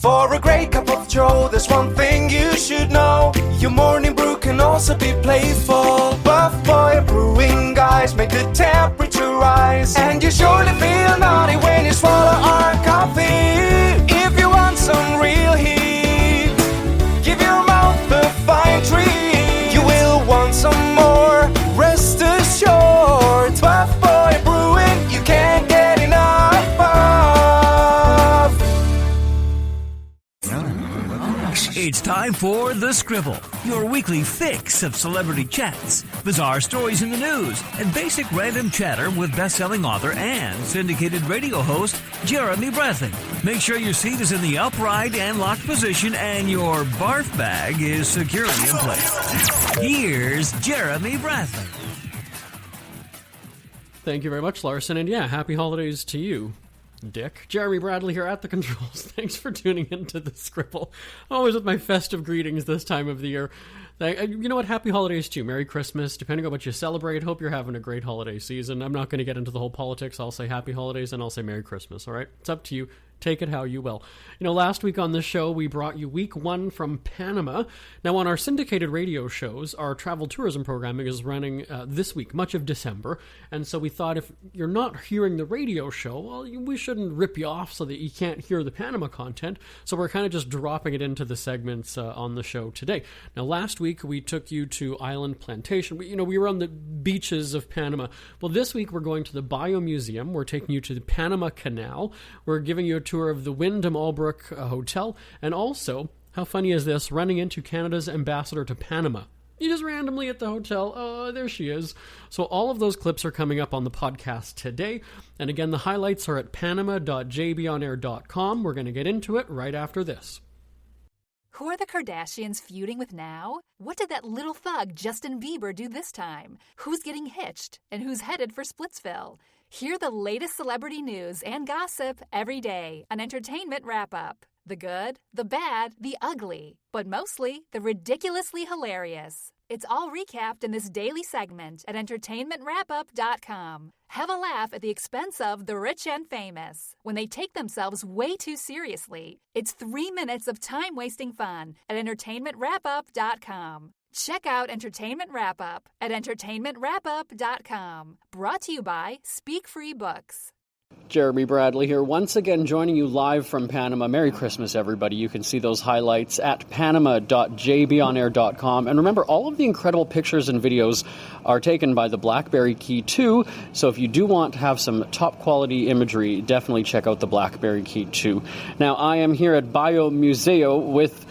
For a great cup of joe, there's one thing you should know. Your morning brew can also be playful. Buff Boy Brewing guys make the temperature rise, and you surely feel naughty when you swallow our coffee. If you want some real heat, give your mouth a fine treat. You will want some more, rest assured. Buff Boy Brewing, you can't get enough of. It's time for The Scribble, your weekly fix of celebrity chats, bizarre stories in the news, and basic random chatter with best-selling author and syndicated radio host Jeremy Bradley. Make sure your seat is in the upright and locked position and your barf bag is securely in place. Here's Jeremy Bradley. Thank you very much, Larson, and yeah, happy holidays to you, Dick. Jeremy Bradley here at the controls. Thanks for tuning into The Scribble. Always with my festive greetings this time of the year. You know what? Happy holidays to you. Merry Christmas. Depending on what you celebrate, hope you're having a great holiday season. I'm not going to get into the whole politics. I'll say happy holidays and I'll say Merry Christmas, all right? It's up to you. Take it how you will. You know, last week on this show, we brought you week 1 from Panama. Now, on our syndicated radio shows, our travel tourism programming is running this week, much of December. And so we thought if you're not hearing the radio show, well, we shouldn't rip you off so that you can't hear the Panama content. So we're kind of just dropping it into the segments on the show today. Now, last week, we took you to Island Plantation. We were on the beaches of Panama. Well, this week, we're going to the Bio Museum. We're taking you to the Panama Canal. We're giving you a tour of the Wyndham Albrook Hotel, and also, how funny is this, running into Canada's ambassador to Panama. You just randomly at the hotel, oh, there she is. So all of those clips are coming up on the podcast today, and again, the highlights are at panama.jbonair.com. We're going to get into it right after this. Who are the Kardashians feuding with now? What did that little thug Justin Bieber do this time? Who's getting hitched? And who's headed for Splitsville? Hear the latest celebrity news and gossip every day on Entertainment Wrap-Up. The good, the bad, the ugly, but mostly the ridiculously hilarious. It's all recapped in this daily segment at entertainmentwrapup.com. Have a laugh at the expense of the rich and famous when they take themselves way too seriously. It's 3 minutes of time-wasting fun at entertainmentwrapup.com. Check out Entertainment Wrap-Up at entertainmentwrapup.com. Brought to you by Speak Free Books. Jeremy Bradley here, once again joining you live from Panama. Merry Christmas, everybody. You can see those highlights at panama.jbonair.com. And remember, all of the incredible pictures and videos are taken by the BlackBerry Key 2. So if you do want to have some top-quality imagery, definitely check out the BlackBerry Key 2. Now, I am here at Bio Museo with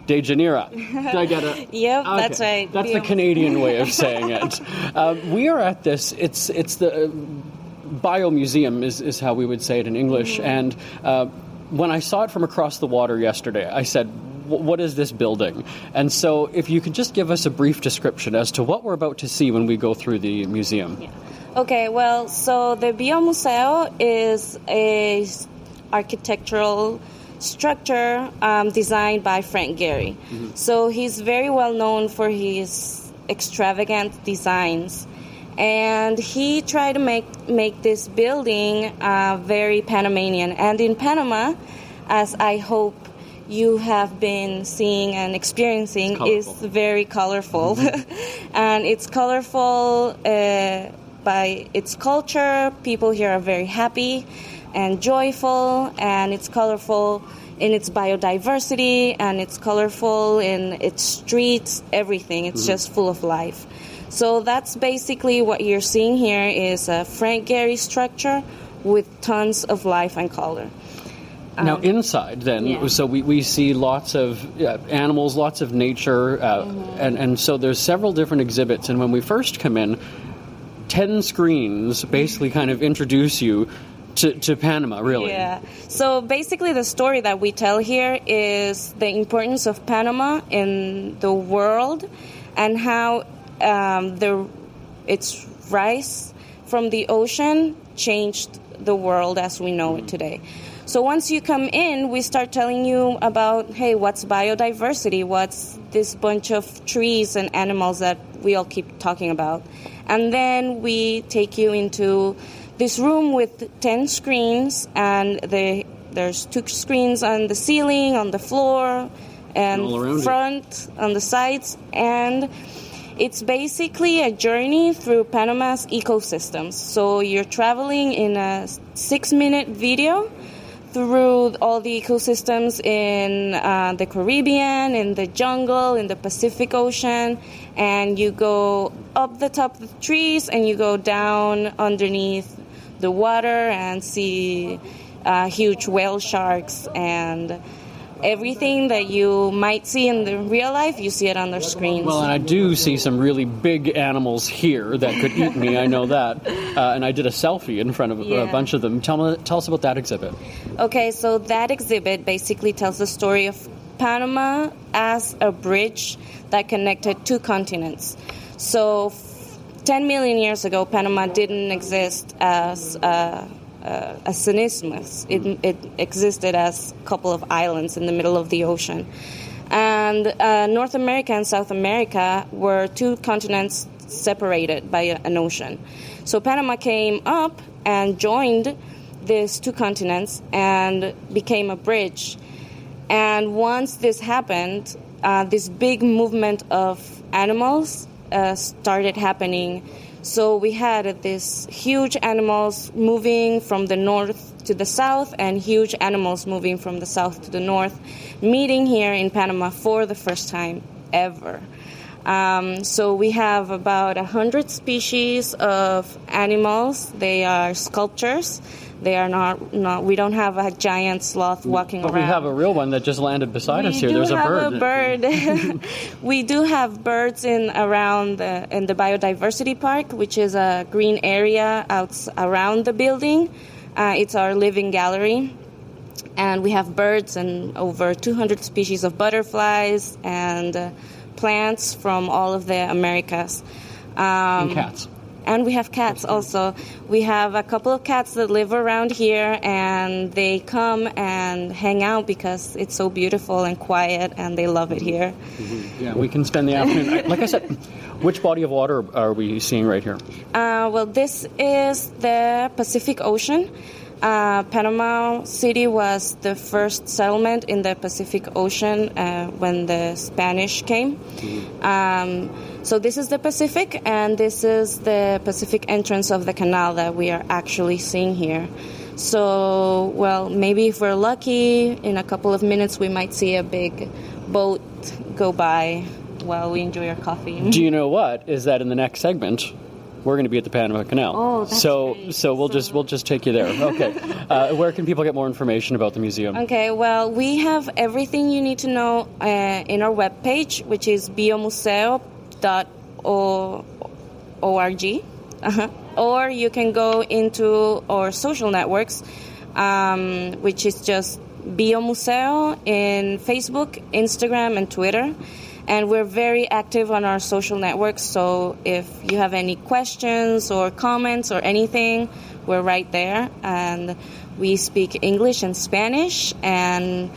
Dejanira. Did I get it? Yep, okay. That's right. That's the Canadian way of saying it. We are at this, it's the Bio Museum is how we would say it in English. And when I saw it from across the water yesterday, I said, what is this building? And so if you could just give us a brief description as to what we're about to see when we go through the museum. Yeah. Okay, well, so the Bio Museo is a architectural structure designed by Frank Gehry. Mm-hmm. So he's very well known for his extravagant designs. And he tried to make this building very Panamanian. And in Panama, as I hope you have been seeing and experiencing, is very colorful. Mm-hmm. And it's colorful by its culture. People here are very happy and joyful, and it's colorful in its biodiversity, and it's colorful in its streets, everything. It's just full of life. So that's basically what you're seeing here is a Frank Gehry structure with tons of life and color. Now inside then, so we see lots of animals, lots of nature, and so there's several different exhibits, and when we first come in, 10 screens basically kind of introduce you to Panama, really. Yeah. So basically the story that we tell here is the importance of Panama in the world and how its rise from the ocean changed the world as we know it today. So once you come in, we start telling you about, hey, what's biodiversity? What's this bunch of trees and animals that we all keep talking about? And then we take you into this room with 10 screens, and the There's 2 screens on the ceiling, on the floor, and all around front, on the sides, and it's basically a journey through Panama's ecosystems. So you're traveling in a 6-minute video through all the ecosystems in the Caribbean, in the jungle, in the Pacific Ocean, and you go up the top of the trees and you go down underneath the water and see huge whale sharks and everything that you might see in the real life, you see it on the screens. Well, and I do see some really big animals here that could eat me. I know that. And I did a selfie in front of a bunch of them. Tell us about that exhibit. Okay, so that exhibit basically tells the story of Panama as a bridge that connected 2 continents. So 10 million years ago, Panama didn't exist as an isthmus. It existed as a couple of islands in the middle of the ocean. And North America and South America were 2 continents separated by an ocean. So Panama came up and joined these 2 continents and became a bridge. And once this happened, this big movement of animals started happening. So we had these huge animals moving from the north to the south and huge animals moving from the south to the north, meeting here in Panama for the first time ever. So we have about 100 species of animals. They are sculptures. They are not. We don't have a giant sloth walking around. But we have a real one that just landed beside us here. There's a bird. We do have a bird. We do have birds in the biodiversity park, which is a green area around the building. It's our living gallery, and we have birds and over 200 species of butterflies and plants from all of the Americas. And cats. And we have cats also. We have a couple of cats that live around here, and they come and hang out because it's so beautiful and quiet, and they love it here. Mm-hmm. Yeah, we can spend the afternoon. Like I said, which body of water are we seeing right here? Well, this is the Pacific Ocean. Panama City was the first settlement in the Pacific Ocean when the Spanish came. So this is the Pacific, and this is the Pacific entrance of the canal that we are actually seeing here. So, well, maybe if we're lucky, in a couple of minutes we might see a big boat go by while we enjoy our coffee. Do you know what? Is that in the next segment, we're going to be at the Panama Canal. Oh, that's great. So we'll just take you there. Okay. Where can people get more information about the museum? Okay, well, we have everything you need to know in our webpage, which is biomuseo.org. Or you can go into our social networks, which is just Biomuseo in Facebook, Instagram, and Twitter. And we're very active on our social networks, so if you have any questions or comments or anything, we're right there. And we speak English and Spanish, and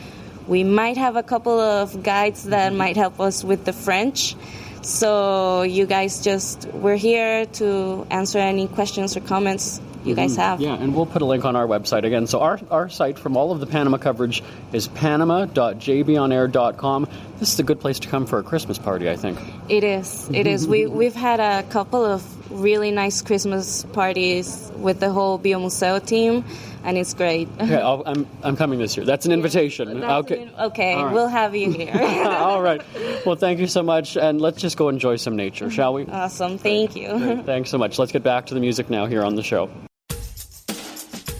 we might have a couple of guides that might help us with the French. So you guys we're here to answer any questions or comments you guys have. Yeah, and we'll put a link on our website again. So our site from all of the Panama coverage is panama.jbonair.com. This is a good place to come for a Christmas party, I think. It is. It is. We've had a couple of really nice Christmas parties with the whole Biomuseo team, and it's great. Okay, I'm coming this year. That's an invitation. Okay. Okay, right. We'll have you here. All right. Well, thank you so much, and let's just go enjoy some nature, shall we? Awesome. Thank you. Great. Thanks so much. Let's get back to the music now here on the show.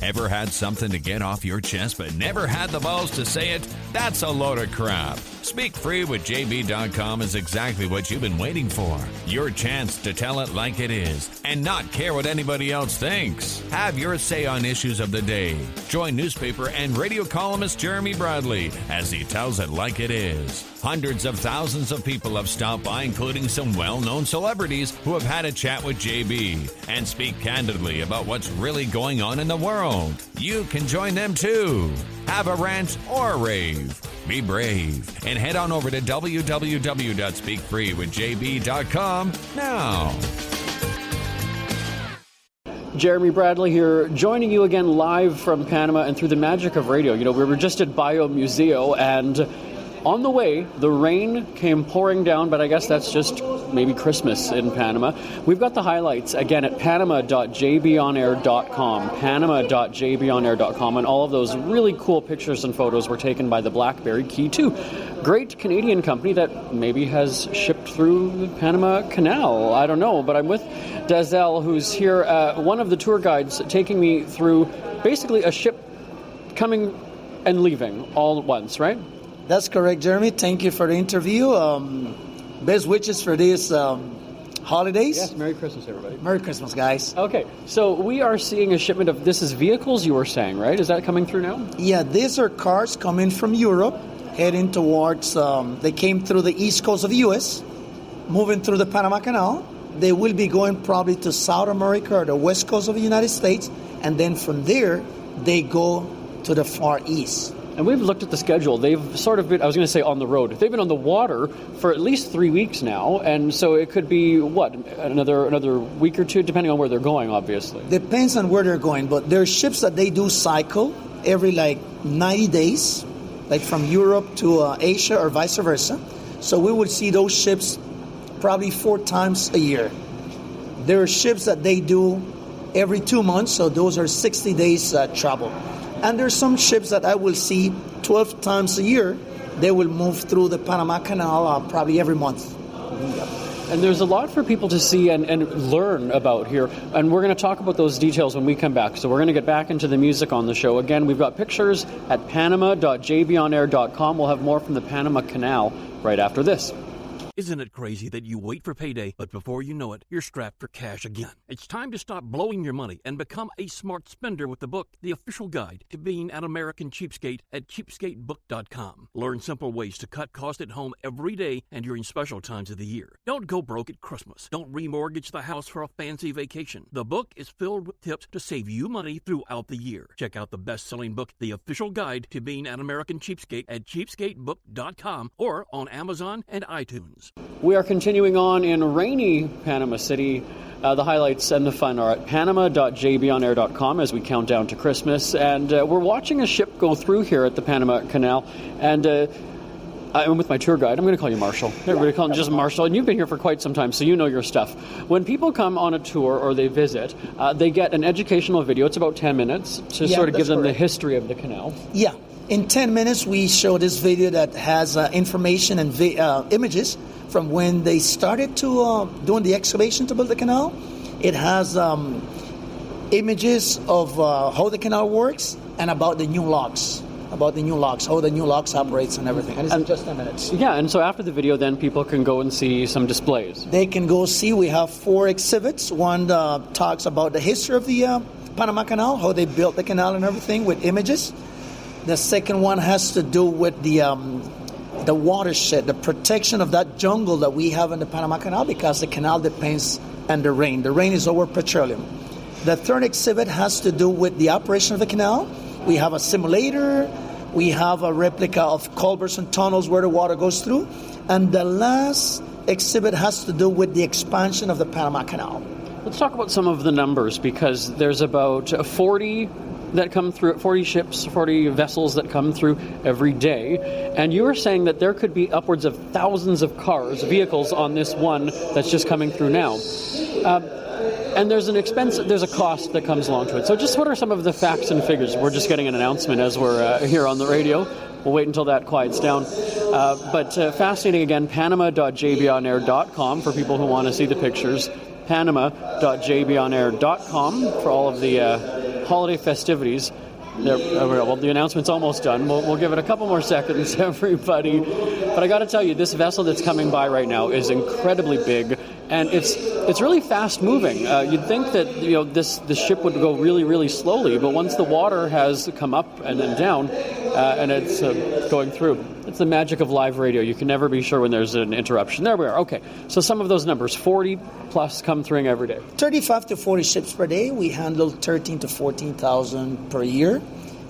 Ever had something to get off your chest but never had the balls to say it? That's a load of crap. Speak Free with JB.com is exactly what you've been waiting for. Your chance to tell it like it is and not care what anybody else thinks. Have your say on issues of the day. Join newspaper and radio columnist Jeremy Bradley as he tells it like it is. Hundreds of thousands of people have stopped by, including some well-known celebrities who have had a chat with JB and speak candidly about what's really going on in the world. You can join them too. Have a rant or a rave. Be brave and head on over to www.speakfreewithjb.com now. Jeremy Bradley here, joining you again live from Panama and through the magic of radio. You know, we were just at Biomuseo, and on the way, the rain came pouring down, but I guess that's just maybe Christmas in Panama. We've got the highlights, again, at panama.jbonair.com, panama.jbonair.com, and all of those really cool pictures and photos were taken by the Blackberry Key 2. Great Canadian company that maybe has shipped through the Panama Canal. I don't know, but I'm with Dazel, who's here, one of the tour guides, taking me through basically a ship coming and leaving all at once, right? That's correct, Jeremy. Thank you for the interview. Best wishes for these holidays. Yes, Merry Christmas, everybody. Merry Christmas, guys. Okay, so we are seeing a shipment of, this is vehicles you were saying, right? Is that coming through now? Yeah, these are cars coming from Europe, heading towards, they came through the east coast of the U.S., moving through the Panama Canal. They will be going probably to South America or the west coast of the United States, and then from there, they go to the Far East. And we've looked at the schedule. They've sort of been, I was going to say on the road. They've been on the water for at least 3 weeks now, and so it could be, what, another week or two, depending on where they're going, obviously. Depends on where they're going, but there are ships that they do cycle every, 90 days, like from Europe to Asia or vice versa. So we would see those ships probably 4 times a year. There are ships that they do every 2 months, so those are 60 days travel. And there's some ships that I will see 12 times a year. They will move through the Panama Canal probably every month. And there's a lot for people to see and learn about here. And we're going to talk about those details when we come back. So we're going to get back into the music on the show. Again, we've got pictures at panama.jbonair.com. We'll have more from the Panama Canal right after this. Isn't it crazy that you wait for payday, but before you know it, you're strapped for cash again? It's time to stop blowing your money and become a smart spender with the book, The Official Guide to Being an American Cheapskate at cheapskatebook.com. Learn simple ways to cut costs at home every day and during special times of the year. Don't go broke at Christmas. Don't remortgage the house for a fancy vacation. The book is filled with tips to save you money throughout the year. Check out the best-selling book, The Official Guide to Being an American Cheapskate at cheapskatebook.com or on Amazon and iTunes. We are continuing on in rainy Panama City. The highlights and the fun are at panama.jbonair.com as we count down to Christmas. And we're watching a ship go through here at the Panama Canal. And I'm with my tour guide. I'm going to call you Marshall. Everybody call him just Marshall. And you've been here for quite some time, so you know your stuff. When people come on a tour or they visit, they get an educational video. It's about 10 minutes to sort of give them the history of the canal. Yeah. In 10 minutes, we show this video that has information and images from when they started to doing the excavation to build the canal. It has images of how the canal works and about the new locks. How the new locks operates and everything. And it's in just 10 minutes. Yeah, and so after the video, then people can go and see some displays. They can go see. We have 4 exhibits. One talks about the history of the Panama Canal, how they built the canal and everything with images. The second one has to do with the watershed, the protection of that jungle that we have in the Panama Canal because the canal depends on the rain. The rain is our petroleum. The third exhibit has to do with the operation of the canal. We have a simulator. We have a replica of culverts and tunnels where the water goes through. And the last exhibit has to do with the expansion of the Panama Canal. Let's talk about some of the numbers because there's about 40 that come through, 40 ships, 40 vessels that come through every day. And you were saying that there could be upwards of thousands of cars, vehicles on this one that's just coming through now. And there's a cost that comes along to it. So just what are some of the facts and figures? We're just getting an announcement as we're here on the radio. We'll wait until that quiets down. But fascinating again, panama.jbonair.com for people who want to see the pictures. Panama.jbonair.com for all of the holiday festivities. Well, the announcement's almost done. We'll give it a couple more seconds, everybody. But I got to tell you, this vessel that's coming by right now is incredibly big, and it's really fast moving. You'd think that the ship would go really, really slowly, but once the water has come up and then down, and it's going through. It's the magic of live radio. You can never be sure when there's an interruption. There we are. Okay. So some of those numbers, 40 plus come through every day. 35 to 40 ships per day. We handle 13 to 14,000 per year.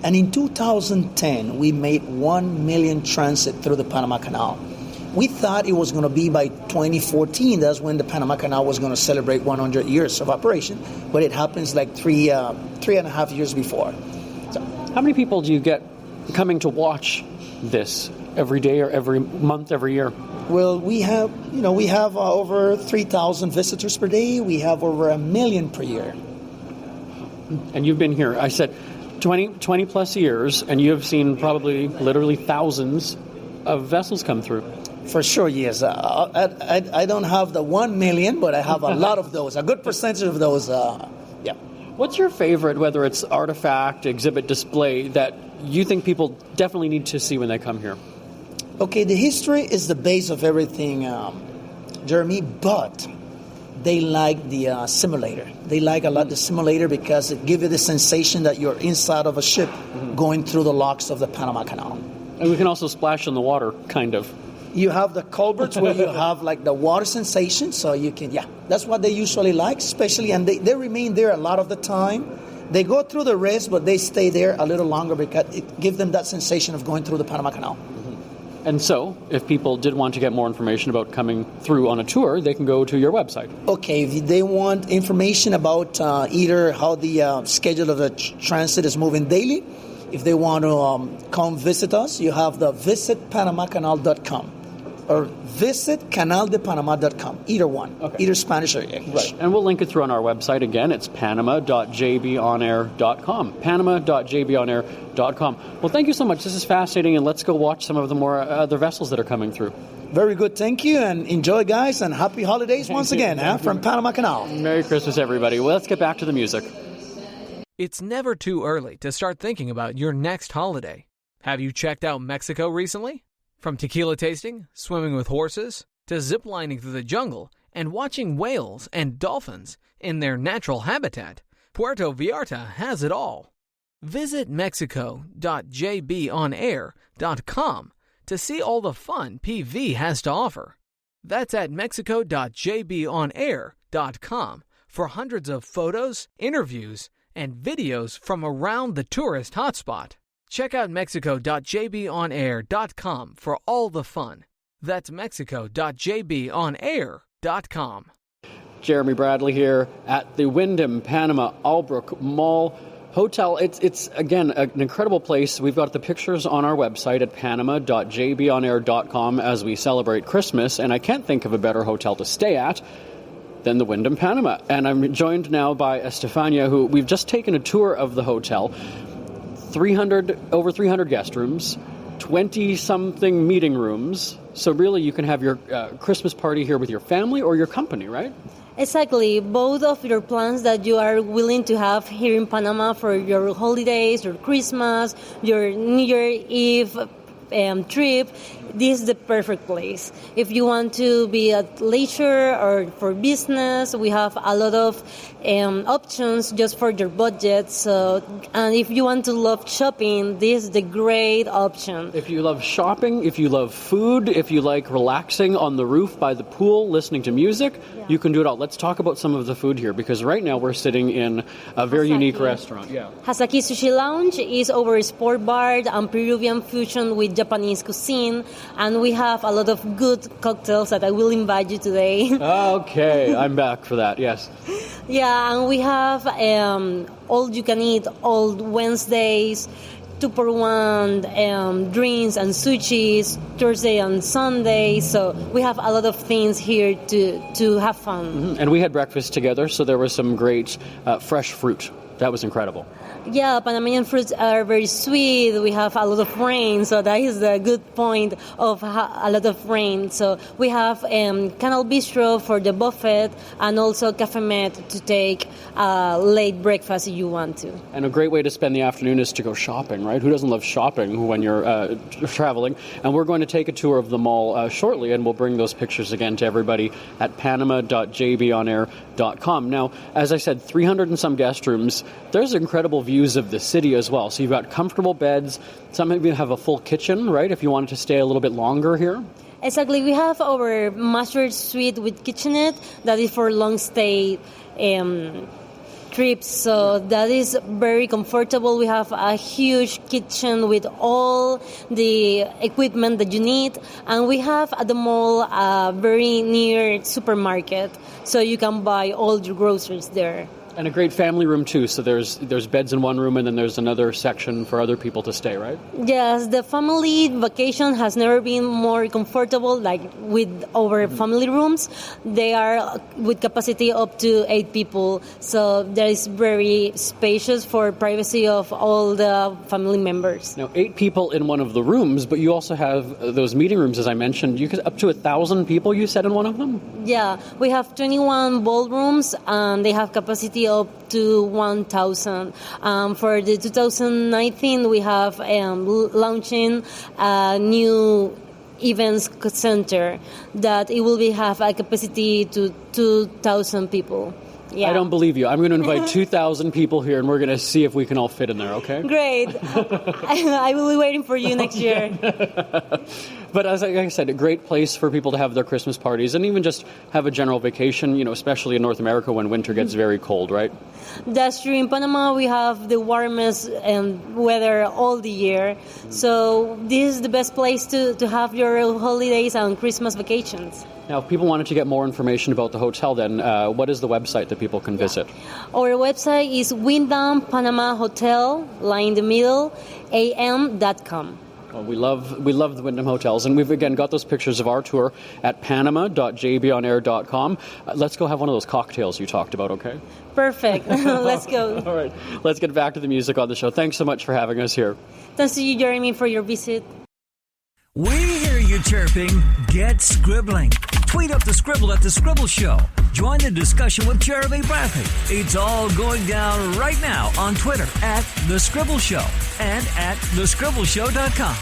And in 2010, we made 1 million transit through the Panama Canal. We thought it was going to be by 2014. That's when the Panama Canal was going to celebrate 100 years of operation, but it happens like three and a half years before. So, how many people do you get coming to watch this every day or every month, every year? Well, we have over 3,000 visitors per day. We have over 1 million per year. And you've been here, I said, 20 plus years, and you have seen probably literally thousands of vessels come through. For sure, yes. I don't have the 1 million, but I have a lot of those, a good percentage of those, yeah. What's your favorite, whether it's artifact, exhibit, display, that you think people definitely need to see when they come here? Okay, the history is the base of everything, Jeremy, but they like the simulator. They like a lot the simulator because it gives you the sensation that you're inside of a ship going through the locks of the Panama Canal. And we can also splash in the water, kind of. You have the culverts where you have like the water sensation, so you can, that's what they usually like, especially, and they remain there a lot of the time. They go through the rest, but they stay there a little longer because it gives them that sensation of going through the Panama Canal. And so, if people did want to get more information about coming through on a tour, they can go to your website. Okay, if they want information about either how the schedule of the transit is moving daily, if they want to come visit us, you have the visitpanamacanal.com or visitcanaldepanama.com, either one, either Spanish or English. Right, and we'll link it through on our website again. It's panama.jbonair.com, panama.jbonair.com. Well, thank you so much. This is fascinating, and let's go watch some of the more other vessels that are coming through. Very good, thank you, and enjoy, guys, and happy holidays once again from Panama Canal. Merry Christmas, everybody. Well, let's get back to the music. It's never too early to start thinking about your next holiday. Have you checked out Mexico recently? From tequila tasting, swimming with horses, to ziplining through the jungle and watching whales and dolphins in their natural habitat, Puerto Vallarta has it all. Visit mexico.jbonair.com to see all the fun PV has to offer. That's at mexico.jbonair.com for hundreds of photos, interviews, and videos from around the tourist hotspot. Check out mexico.jbonair.com for all the fun. That's mexico.jbonair.com. Jeremy Bradley here at the Wyndham Panama Albrook Mall Hotel. It's again, an incredible place. We've got the pictures on our website at panama.jbonair.com as we celebrate Christmas, and I can't think of a better hotel to stay at than the Wyndham Panama. And I'm joined now by Estefania, who we've just taken a tour of the hotel. Over 300 guest rooms, 20-something meeting rooms. So really you can have your Christmas party here with your family or your company, right? Exactly. Both of your plans that you are willing to have here in Panama for your holidays, your Christmas, your New Year Eve trip, this is the perfect place. If you want to be at leisure or for business, we have a lot of options just for your budget. So, and if you want to love shopping, this is the great option. If you love shopping, if you love food, if you like relaxing on the roof by the pool, listening to music, you can do it all. Let's talk about some of the food here, because right now we're sitting in a very unique restaurant. Hazaki Sushi Lounge is our sport bar and Peruvian fusion with Japanese cuisine. And we have a lot of good cocktails that I will invite you today. Okay, I'm back for that, yes. Yeah, and we have all you can eat, all Wednesdays, 2-for-1 drinks and sushis, Thursday and Sunday. So we have a lot of things here to have fun. Mm-hmm. And we had breakfast together, so there was some great fresh fruit. That was incredible. Yeah, Panamanian fruits are very sweet. We have a lot of rain, so that is the good point of a lot of rain. So we have Canal Bistro for the buffet and also Cafe Med to take late breakfast if you want to. And a great way to spend the afternoon is to go shopping, right? Who doesn't love shopping when you're traveling? And we're going to take a tour of the mall shortly, and we'll bring those pictures again to everybody at panama.jbonair.com. Now, as I said, 300 and some guest rooms. There's incredible views of the city as well. So you've got comfortable beds. Some of you have a full kitchen, right, if you wanted to stay a little bit longer here. Exactly. We have our master suite with kitchenette that is for long stay trips, so that is very comfortable. We have a huge kitchen with all the equipment that you need, and we have at the mall a very near supermarket, so you can buy all your groceries there. And a great family room, too. So there's beds in one room, and then there's another section for other people to stay, right? Yes, the family vacation has never been more comfortable, like with our family rooms. They are with capacity up to 8 people, so there is very spacious for privacy of all the family members. Now, 8 people in one of the rooms, but you also have those meeting rooms, as I mentioned. You could up to 1,000 people, you said, in one of them? Yeah, we have 21 ballrooms, and they have capacity up to 1,000. For the 2019, we have launching a new events center that it will have a capacity to 2,000 people. Yeah. I don't believe you. I'm going to invite 2,000 people here, and we're going to see if we can all fit in there, okay? Great. I will be waiting for you next year. But as I said, a great place for people to have their Christmas parties and even just have a general vacation, especially in North America when winter gets very cold, right? That's true. In Panama, we have the warmest weather all the year. So this is the best place to have your holidays and Christmas vacations. Now, if people wanted to get more information about the hotel, then what is the website that people can visit? Our website is Wyndham Panama Hotel, line in the middle, am.com. Well, we love the Wyndham Hotels, and we've again got those pictures of our tour at panama.jbonair.com. Let's go have one of those cocktails you talked about, okay? Perfect. Let's go. All right, let's get back to the music on the show. Thanks so much for having us here. Thanks to you, Jeremy, for your visit. We hear you chirping. Get scribbling. Tweet up the Scribble at The Scribble Show. Join the discussion with Jeremy Bradley. It's all going down right now on Twitter at The Scribble Show and at thescribbleshow.com.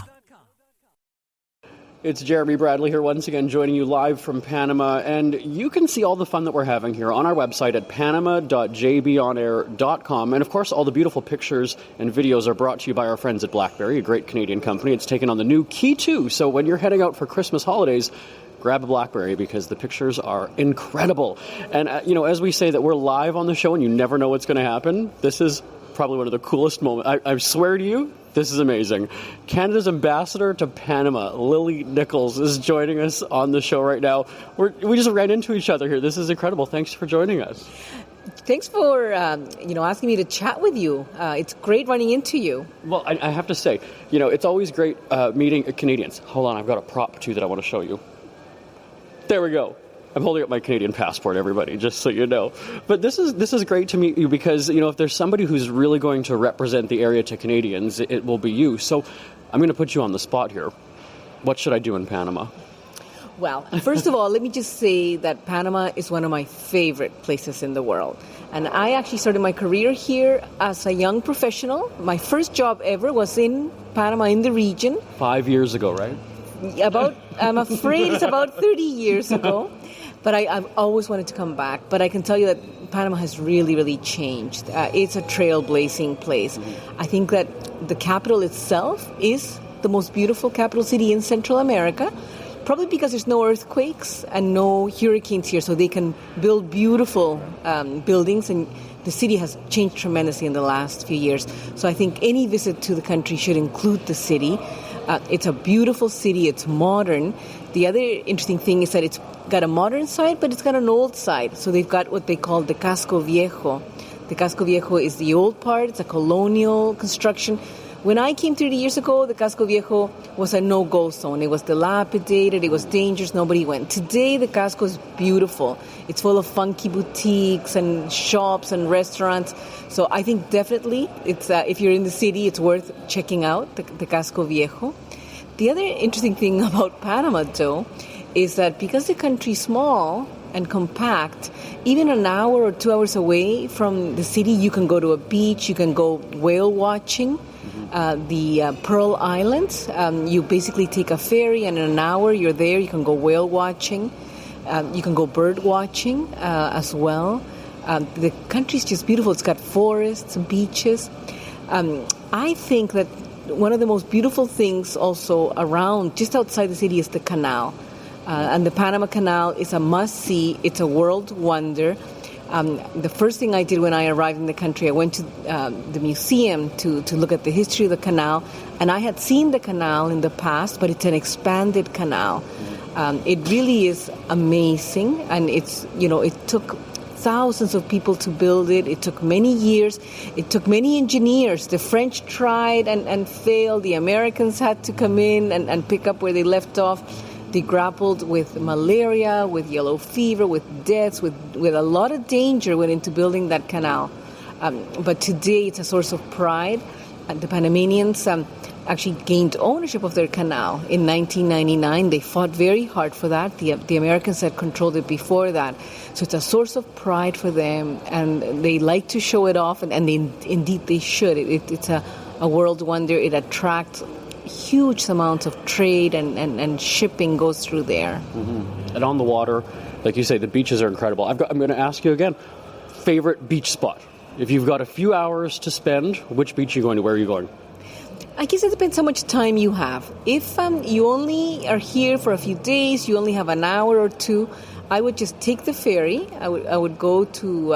It's Jeremy Bradley here once again joining you live from Panama, and you can see all the fun that we're having here on our website at panama.jbonair.com. And of course, all the beautiful pictures and videos are brought to you by our friends at BlackBerry, a great Canadian company. It's taken on the new Key 2, so when you're heading out for Christmas holidays, grab a BlackBerry because the pictures are incredible. And, as we say that we're live on the show and you never know what's going to happen, this is probably one of the coolest moments. I swear to you, this is amazing. Canada's ambassador to Panama, Lily Nichols, is joining us on the show right now. We just ran into each other here. This is incredible. Thanks for joining us. Thanks for, asking me to chat with you. It's great running into you. Well, I have to say, it's always great meeting Canadians. Hold on, I've got a prop, too, that I want to show you. There we go. I'm holding up my Canadian passport, everybody, just so you know. But this is great to meet you because, if there's somebody who's really going to represent the area to Canadians, it will be you. So I'm going to put you on the spot here. What should I do in Panama? Well, first of all, let me just say that Panama is one of my favorite places in the world. And I actually started my career here as a young professional. My first job ever was in Panama, in the region. 5 years ago, right? I'm afraid it's about 30 years ago. But I've always wanted to come back. But I can tell you that Panama has really, really changed. It's a trailblazing place. I think that the capital itself is the most beautiful capital city in Central America, probably because there's no earthquakes and no hurricanes here, so they can build beautiful buildings, and the city has changed tremendously in the last few years. So I think any visit to the country should include the city. It's a beautiful city. It's modern. The other interesting thing is that it's got a modern side, but it's got an old side. So they've got what they call the Casco Viejo. The Casco Viejo is the old part. It's a colonial construction. When I came 30 years ago, the Casco Viejo was a no-go zone. It was dilapidated. It was dangerous. Nobody went. Today, the Casco is beautiful. It's full of funky boutiques and shops and restaurants. So I think definitely, it's if you're in the city, it's worth checking out the Casco Viejo. The other interesting thing about Panama, though, is that because the country's small and compact, even an hour or 2 hours away from the city, you can go to a beach, you can go whale watching. The Pearl Islands, you basically take a ferry and in an hour you're there. You can go whale watching. You can go bird watching as well. The country's just beautiful. It's got forests, beaches. I think that one of the most beautiful things also around, just outside the city, is the canal. And the Panama Canal is a must-see. It's a world wonder. The first thing I did when I arrived in the country, I went to the museum to look at the history of the canal. And I had seen the canal in the past, but it's an expanded canal. It really is amazing, and it took thousands of people to build it. It took many years. It took many engineers. The French tried and failed. The Americans had to come in and pick up where they left off. They grappled with malaria, with yellow fever, with deaths, with a lot of danger went into building that canal. But today it's a source of pride. The Panamanians actually gained ownership of their canal in 1999. They fought very hard for that. The Americans had controlled it before that. So it's a source of pride for them, and they like to show it off, and indeed they should. It's a world wonder. It attracts huge amounts of trade and shipping goes through there. Mm-hmm. And on the water, like you say, the beaches are incredible. I'm going to ask you again, favorite beach spot? If you've got a few hours to spend, which beach are you going to? Where are you going? I guess it depends how much time you have. If you only are here for a few days, you only have an hour or two, I would just take the ferry. I would go to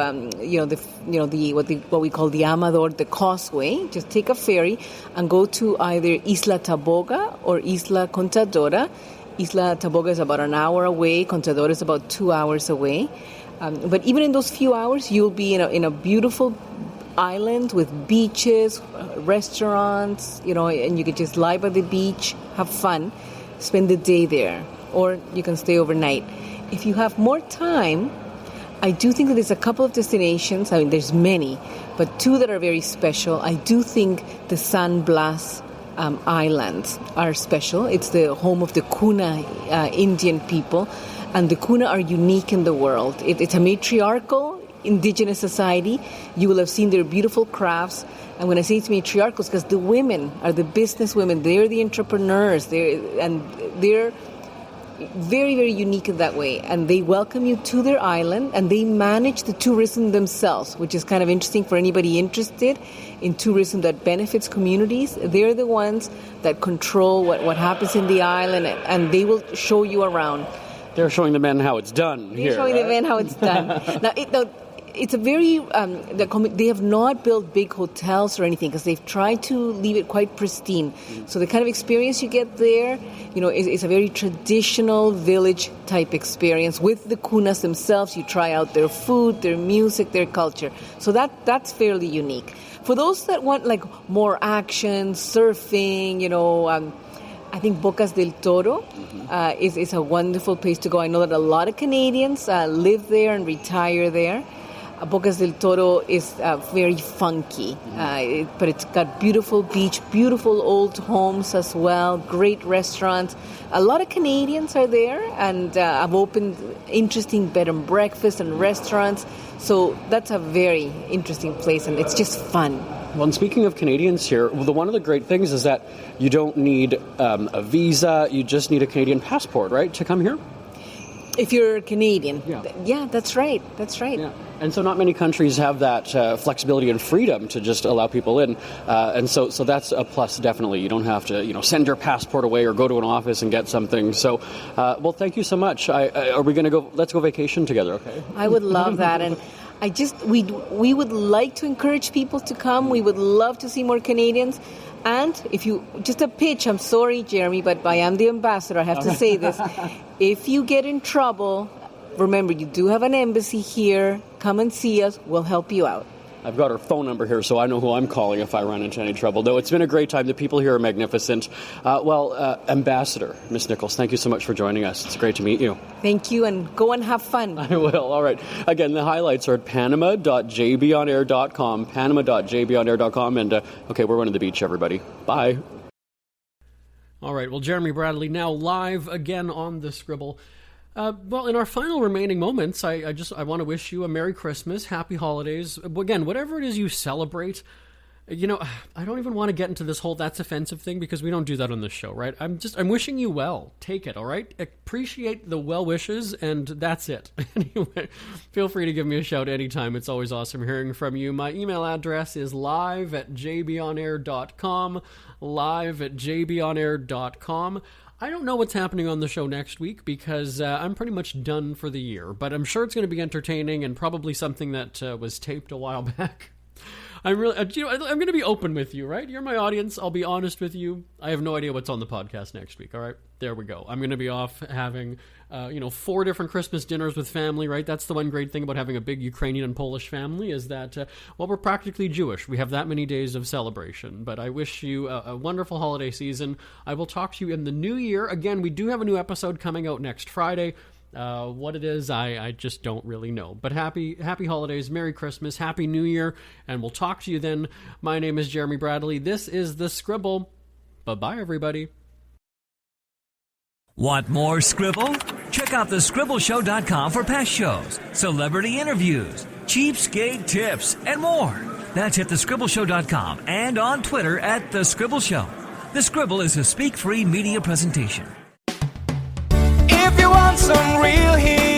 what we call the Amador, the Causeway. Just take a ferry and go to either Isla Taboga or Isla Contadora. Isla Taboga is about an hour away. Contadora is about 2 hours away. But even in those few hours, you'll be in a beautiful island with beaches, restaurants, and you could just lie by the beach, have fun, spend the day there, or you can stay overnight. If you have more time, I do think that there's a couple of destinations. I mean, there's many, but two that are very special. I do think the San Blas Islands are special. It's the home of the Kuna Indian people, and the Kuna are unique in the world. It's a matriarchal indigenous society. You will have seen their beautiful crafts. And when I say it's matriarchal, it's because the women are the business women. They're the entrepreneurs. They're very, very unique in that way. And they welcome you to their island, and they manage the tourism themselves, which is kind of interesting for anybody interested in tourism that benefits communities. They're the ones that control what happens in the island, and they will show you around. They're showing the men how it's done here. They're showing the men how it's done. Now, it's a very, they have not built big hotels or anything because they've tried to leave it quite pristine. So the kind of experience you get there, is a very traditional village type experience with the Kunas themselves. You try out their food, their music, their culture. So that's fairly unique. For those that want more action, surfing, I think Bocas del Toro is a wonderful place to go. I know that a lot of Canadians live there and retire there. Bocas del Toro is very funky, but it's got beautiful beach, beautiful old homes as well, great restaurants. A lot of Canadians are there, and I've opened interesting bed and breakfast and restaurants. So that's a very interesting place, and it's just fun. Well, and speaking of Canadians here, one of the great things is that you don't need a visa. You just need a Canadian passport, right, to come here? If you're Canadian. Yeah, that's right. Yeah. And so not many countries have that flexibility and freedom to just allow people in. And so that's a plus, definitely. You don't have to, send your passport away or go to an office and get something. So, well, thank you so much. Are we going to go? Let's go vacation together, okay? I would love that. And we would like to encourage people to come. We would love to see more Canadians. And just a pitch, I'm sorry, Jeremy, but I am the ambassador, I have to say this. If you get in trouble, remember, you do have an embassy here. Come and see us. We'll help you out. I've got her phone number here, so I know who I'm calling if I run into any trouble. Though it's been a great time. The people here are magnificent. Ambassador, Miss Nichols, thank you so much for joining us. It's great to meet you. Thank you, and go and have fun. I will. All right. Again, the highlights are at panama.jbonair.com, panama.jbonair.com, and, okay, we're running the beach, everybody. Bye. All right, well, Jeremy Bradley now live again on the Scribble. Well, in our final remaining moments, I want to wish you a Merry Christmas, Happy Holidays. Again, whatever it is you celebrate, You know, I don't even want to get into this whole that's offensive thing because we don't do that on this show, right? I'm wishing you well. Take it, all right? Appreciate the well wishes, and that's it. Anyway, feel free to give me a shout anytime. It's always awesome hearing from you. My email address is live@jbonair.com, live@jbonair.com. I don't know what's happening on the show next week because I'm pretty much done for the year, but I'm sure it's going to be entertaining and probably something that was taped a while back. I'm going to be open with you, right? You're my audience. I'll be honest with you. I have no idea what's on the podcast next week. All right, there we go. I'm going to be off having, 4 different Christmas dinners with family, right? That's the one great thing about having a big Ukrainian and Polish family is that, we're practically Jewish. We have that many days of celebration. But I wish you a wonderful holiday season. I will talk to you in the new year. Again, we do have a new episode coming out next Friday. What it is, I just don't really know. But happy holidays, Merry Christmas, Happy New Year, and we'll talk to you then. My name is Jeremy Bradley. This is The Scribble. Bye-bye, everybody. Want more Scribble? Check out thescribbleshow.com for past shows, celebrity interviews, cheapskate tips, and more. That's at thescribbleshow.com and on Twitter at The Scribble Show. The Scribble is a speak-free media presentation. If you want some real heat